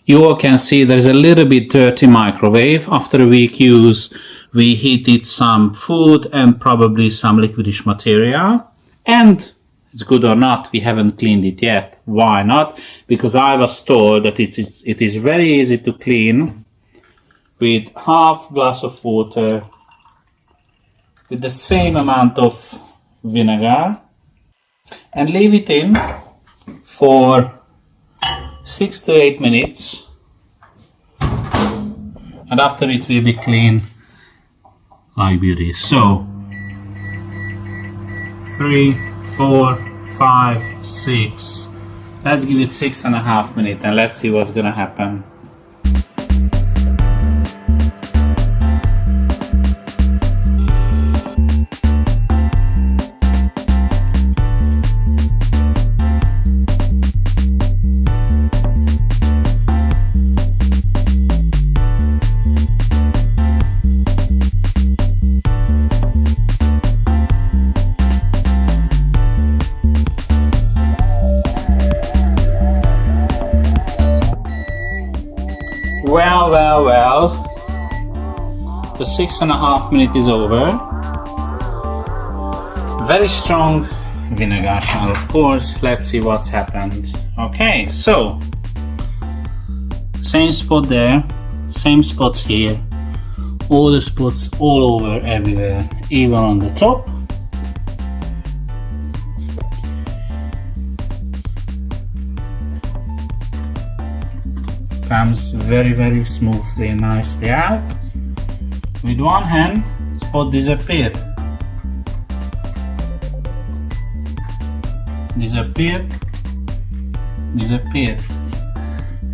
You all can see there's a little bit dirty microwave. After a week use, we heated some food and probably some liquidish material. And it's good or not, we haven't cleaned it yet. Why not? Because I was told that it is very easy to clean with half glass of water with the same amount of vinegar and leave it in for 6 to 8 minutes, and after it will be clean like beauty. So 3, 4, 5, 6. Let's give it 6.5 minutes and let's see what's gonna happen. Well, the 6.5 minutes is over. Very strong vinegar smell, of course. Let's see what's happened. Okay, so same spot there, same spots here, all the spots all over everywhere, even on the top. Comes very smoothly and nicely out. With one hand, spot disappeared. Disappeared.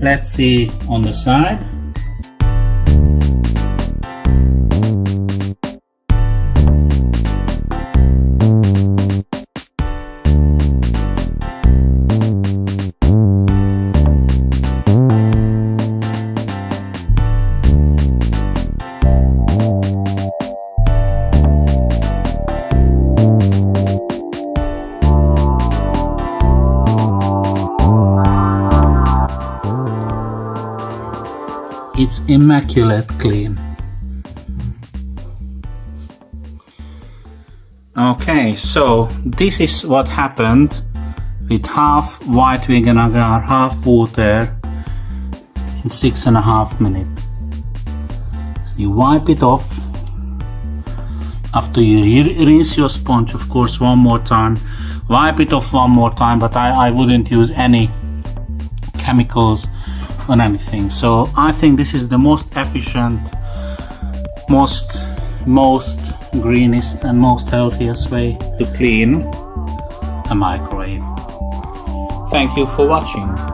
Let's see on the side. It's immaculate clean. Okay, so this is what happened with half white vinegar, half water in 6.5 minutes. You wipe it off after you rinse your sponge, of course, one more time. Wipe it off one more time, but I wouldn't use any chemicals on anything. So I think this is the most efficient, most greenest and most healthiest way to clean a microwave. Thank you for watching.